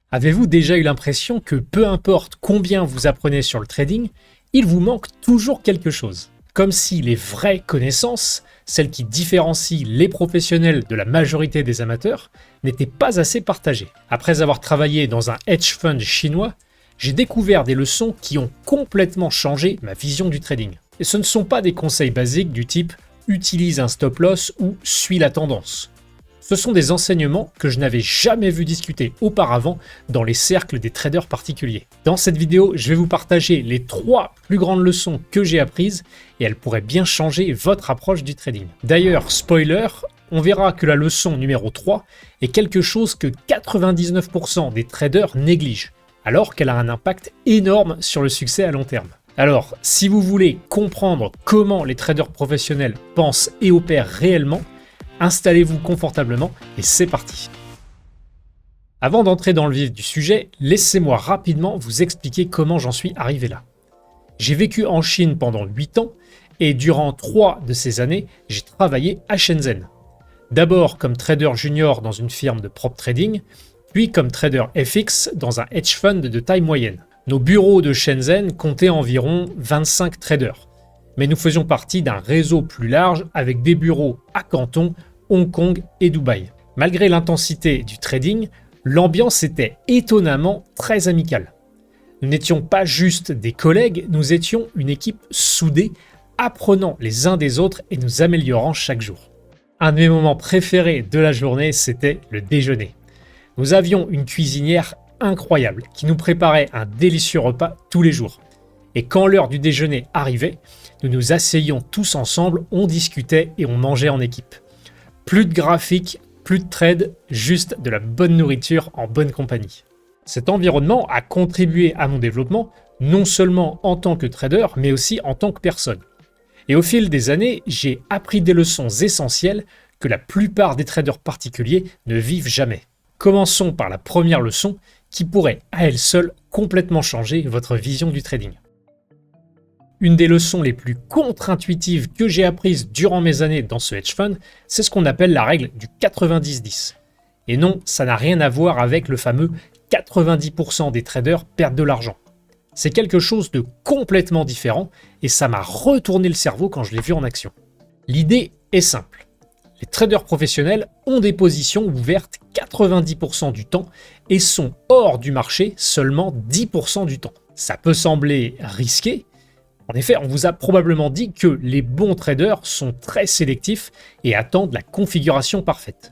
Avez-vous déjà eu l'impression que peu importe combien vous apprenez sur le trading, il vous manque toujours quelque chose? Comme si les vraies connaissances, celles qui différencient les professionnels de la majorité des amateurs, n'étaient pas assez partagées. Après avoir travaillé dans un hedge fund chinois, j'ai découvert des leçons qui ont complètement changé ma vision du trading. Et ce ne sont pas des conseils basiques du type « utilise un stop loss » ou « suis la tendance ». Ce sont des enseignements que je n'avais jamais vu discuter auparavant dans les cercles des traders particuliers. Dans cette vidéo, je vais vous partager les 3 plus grandes leçons que j'ai apprises et elles pourraient bien changer votre approche du trading. D'ailleurs, spoiler, on verra que la leçon numéro 3 est quelque chose que 99% des traders négligent, alors qu'elle a un impact énorme sur le succès à long terme. Alors, si vous voulez comprendre comment les traders professionnels pensent et opèrent réellement, installez-vous confortablement et c'est parti. Avant d'entrer dans le vif du sujet, laissez-moi rapidement vous expliquer comment j'en suis arrivé là. J'ai vécu en Chine pendant 8 ans et durant 3 de ces années, j'ai travaillé à Shenzhen. D'abord comme trader junior dans une firme de prop trading, puis comme trader FX dans un hedge fund de taille moyenne. Nos bureaux de Shenzhen comptaient environ 25 traders. Mais nous faisions partie d'un réseau plus large avec des bureaux à Canton, Hong Kong et Dubaï. Malgré l'intensité du trading, l'ambiance était étonnamment très amicale. Nous n'étions pas juste des collègues, nous étions une équipe soudée, apprenant les uns des autres et nous améliorant chaque jour. Un de mes moments préférés de la journée, c'était le déjeuner. Nous avions une cuisinière incroyable qui nous préparait un délicieux repas tous les jours. Et quand l'heure du déjeuner arrivait, nous nous asseyions tous ensemble, on discutait et on mangeait en équipe. Plus de graphiques, plus de trade, juste de la bonne nourriture en bonne compagnie. Cet environnement a contribué à mon développement, non seulement en tant que trader, mais aussi en tant que personne. Et au fil des années, j'ai appris des leçons essentielles que la plupart des traders particuliers ne vivent jamais. Commençons par la première leçon qui pourrait à elle seule complètement changer votre vision du trading. Une des leçons les plus contre-intuitives que j'ai apprises durant mes années dans ce hedge fund, c'est ce qu'on appelle la règle du 90-10. Et non, ça n'a rien à voir avec le fameux 90% des traders perdent de l'argent. C'est quelque chose de complètement différent et ça m'a retourné le cerveau quand je l'ai vu en action. L'idée est simple. Les traders professionnels ont des positions ouvertes 90% du temps et sont hors du marché seulement 10% du temps. Ça peut sembler risqué. En effet, on vous a probablement dit que les bons traders sont très sélectifs et attendent la configuration parfaite.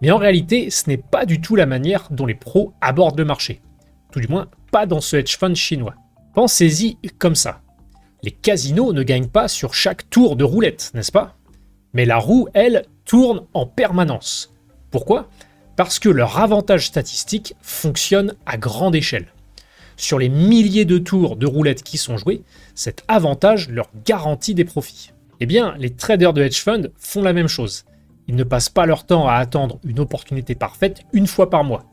Mais en réalité, ce n'est pas du tout la manière dont les pros abordent le marché. Tout du moins, pas dans ce hedge fund chinois. Pensez-y comme ça. Les casinos ne gagnent pas sur chaque tour de roulette, n'est-ce pas? Mais la roue, elle, tourne en permanence. Pourquoi? Parce que leur avantage statistique fonctionne à grande échelle. Sur les milliers de tours de roulette qui sont joués, cet avantage leur garantit des profits. Eh bien, les traders de hedge fund font la même chose. Ils ne passent pas leur temps à attendre une opportunité parfaite une fois par mois.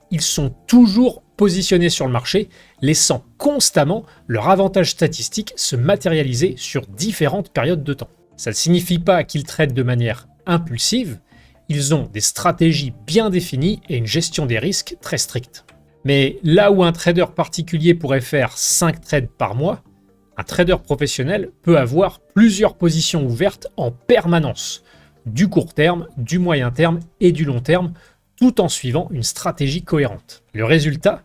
Ils sont toujours positionnés sur le marché, laissant constamment leur avantage statistique se matérialiser sur différentes périodes de temps. Ça ne signifie pas qu'ils traitent de manière impulsive, ils ont des stratégies bien définies et une gestion des risques très stricte. Mais là où un trader particulier pourrait faire 5 trades par mois, un trader professionnel peut avoir plusieurs positions ouvertes en permanence, du court terme, du moyen terme et du long terme, tout en suivant une stratégie cohérente. Le résultat,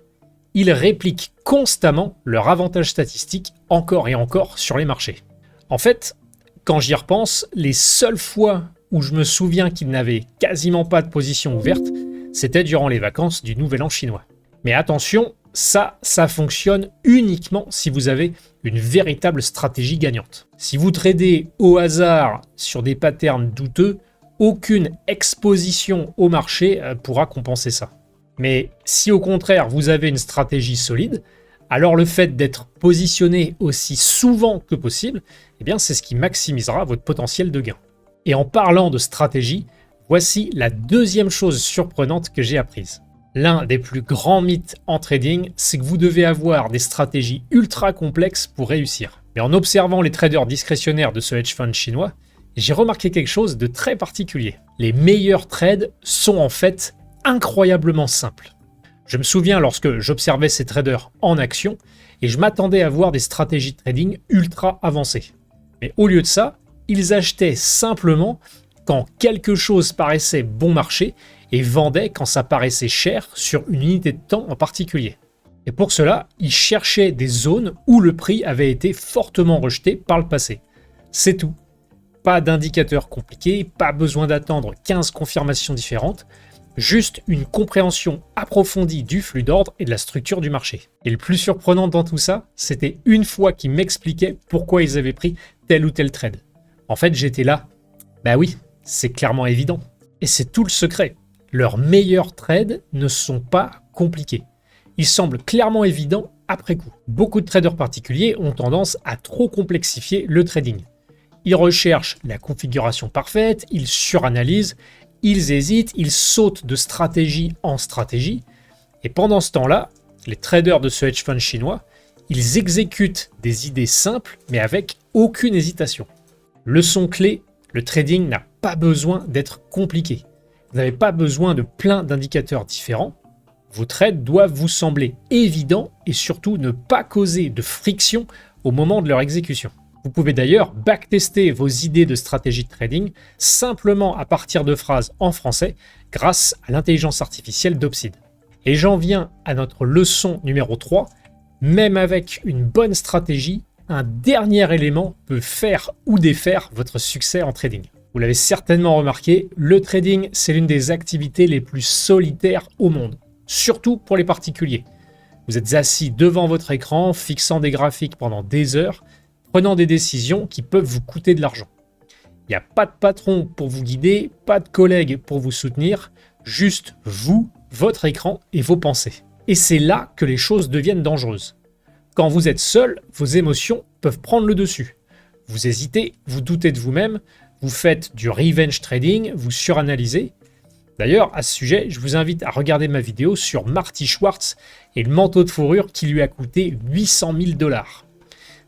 ils répliquent constamment leur avantage statistique encore et encore sur les marchés. En fait, quand j'y repense, les seules fois où je me souviens qu'ils n'avaient quasiment pas de position ouverte, c'était durant les vacances du Nouvel An chinois. Mais attention, ça fonctionne uniquement si vous avez une véritable stratégie gagnante. Si vous tradez au hasard sur des patterns douteux, aucune exposition au marché pourra compenser ça. Mais si au contraire vous avez une stratégie solide, alors le fait d'être positionné aussi souvent que possible, eh bien c'est ce qui maximisera votre potentiel de gain. Et en parlant de stratégie, voici la deuxième chose surprenante que j'ai apprise. L'un des plus grands mythes en trading, c'est que vous devez avoir des stratégies ultra complexes pour réussir. Mais en observant les traders discrétionnaires de ce hedge fund chinois, j'ai remarqué quelque chose de très particulier. Les meilleurs trades sont en fait incroyablement simples. Je me souviens lorsque j'observais ces traders en action et je m'attendais à voir des stratégies de trading ultra avancées. Mais au lieu de ça, ils achetaient simplement quand quelque chose paraissait bon marché et vendaient quand ça paraissait cher sur une unité de temps en particulier. Et pour cela, ils cherchaient des zones où le prix avait été fortement rejeté par le passé. C'est tout. Pas d'indicateur compliqué, pas besoin d'attendre 15 confirmations différentes, juste une compréhension approfondie du flux d'ordre et de la structure du marché. Et le plus surprenant dans tout ça, c'était une fois qu'ils m'expliquaient pourquoi ils avaient pris tel ou tel trade. En fait, j'étais là. Bah oui, c'est clairement évident. Et c'est tout le secret. Leurs meilleurs trades ne sont pas compliqués. Ils semblent clairement évidents après coup. Beaucoup de traders particuliers ont tendance à trop complexifier le trading. Ils recherchent la configuration parfaite, ils suranalysent, ils hésitent, ils sautent de stratégie en stratégie. Et pendant ce temps-là, les traders de ce hedge fund chinois, ils exécutent des idées simples mais avec aucune hésitation. Leçon clé, le trading n'a pas besoin d'être compliqué. Vous n'avez pas besoin de plein d'indicateurs différents. Vos trades doivent vous sembler évidents et surtout ne pas causer de friction au moment de leur exécution. Vous pouvez d'ailleurs backtester vos idées de stratégie de trading simplement à partir de phrases en français grâce à l'intelligence artificielle d'Obsid. Et j'en viens à notre leçon numéro 3. Même avec une bonne stratégie, un dernier élément peut faire ou défaire votre succès en trading. Vous l'avez certainement remarqué, le trading, c'est l'une des activités les plus solitaires au monde, surtout pour les particuliers. Vous êtes assis devant votre écran, fixant des graphiques pendant des heures, prenant des décisions qui peuvent vous coûter de l'argent. Il n'y a pas de patron pour vous guider, pas de collègues pour vous soutenir, juste vous, votre écran et vos pensées. Et c'est là que les choses deviennent dangereuses. Quand vous êtes seul, vos émotions peuvent prendre le dessus. Vous hésitez, vous doutez de vous-même, vous faites du revenge trading, vous suranalysez. D'ailleurs, à ce sujet, je vous invite à regarder ma vidéo sur Marty Schwartz et le manteau de fourrure qui lui a coûté 800 000 $.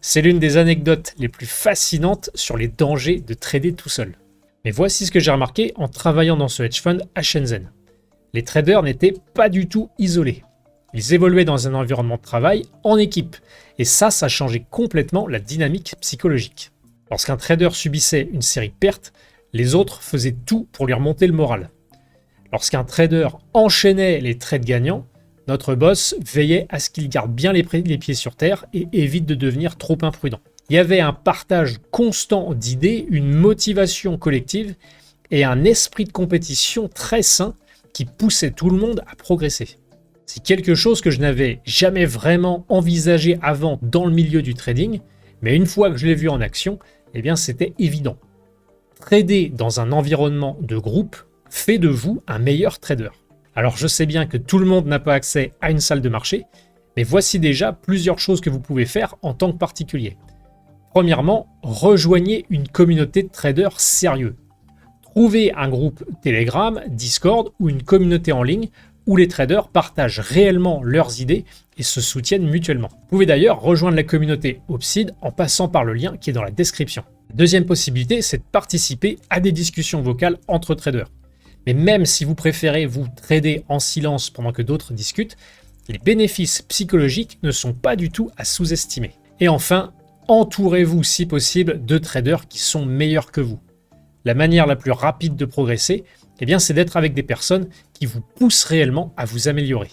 C'est l'une des anecdotes les plus fascinantes sur les dangers de trader tout seul. Mais voici ce que j'ai remarqué en travaillant dans ce hedge fund à Shenzhen. Les traders n'étaient pas du tout isolés. Ils évoluaient dans un environnement de travail en équipe. Et ça changeait complètement la dynamique psychologique. Lorsqu'un trader subissait une série de pertes, les autres faisaient tout pour lui remonter le moral. Lorsqu'un trader enchaînait les trades gagnants, notre boss veillait à ce qu'il garde bien les pieds sur terre et évite de devenir trop imprudent. Il y avait un partage constant d'idées, une motivation collective et un esprit de compétition très sain qui poussait tout le monde à progresser. C'est quelque chose que je n'avais jamais vraiment envisagé avant dans le milieu du trading, mais une fois que je l'ai vu en action, eh bien c'était évident. Trader dans un environnement de groupe fait de vous un meilleur trader. Alors je sais bien que tout le monde n'a pas accès à une salle de marché, mais voici déjà plusieurs choses que vous pouvez faire en tant que particulier. Premièrement, rejoignez une communauté de traders sérieux. Trouvez un groupe Telegram, Discord ou une communauté en ligne où les traders partagent réellement leurs idées et se soutiennent mutuellement. Vous pouvez d'ailleurs rejoindre la communauté Obsid en passant par le lien qui est dans la description. Deuxième possibilité, c'est de participer à des discussions vocales entre traders. Mais même si vous préférez vous trader en silence pendant que d'autres discutent, les bénéfices psychologiques ne sont pas du tout à sous-estimer. Et enfin, entourez-vous si possible de traders qui sont meilleurs que vous. La manière la plus rapide de progresser, eh bien, c'est d'être avec des personnes qui vous poussent réellement à vous améliorer.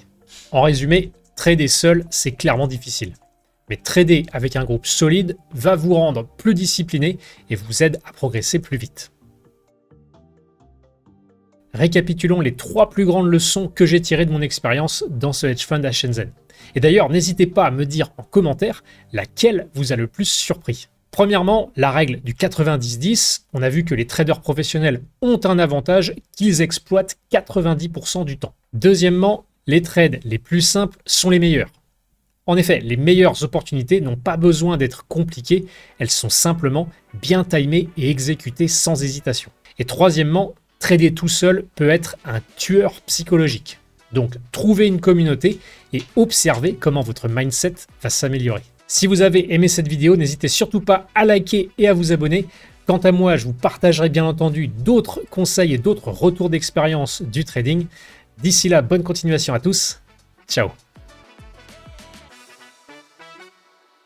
En résumé, trader seul, c'est clairement difficile. Mais trader avec un groupe solide va vous rendre plus discipliné et vous aide à progresser plus vite. Récapitulons les 3 plus grandes leçons que j'ai tirées de mon expérience dans ce hedge fund à Shenzhen. Et d'ailleurs, n'hésitez pas à me dire en commentaire laquelle vous a le plus surpris. Premièrement, la règle du 90-10, on a vu que les traders professionnels ont un avantage qu'ils exploitent 90% du temps. Deuxièmement, les trades les plus simples sont les meilleurs. En effet, les meilleures opportunités n'ont pas besoin d'être compliquées, elles sont simplement bien timées et exécutées sans hésitation. Et troisièmement, trader tout seul peut être un tueur psychologique. Donc, trouvez une communauté et observez comment votre mindset va s'améliorer. Si vous avez aimé cette vidéo, n'hésitez surtout pas à liker et à vous abonner. Quant à moi, je vous partagerai bien entendu d'autres conseils et d'autres retours d'expérience du trading. D'ici là, bonne continuation à tous. Ciao.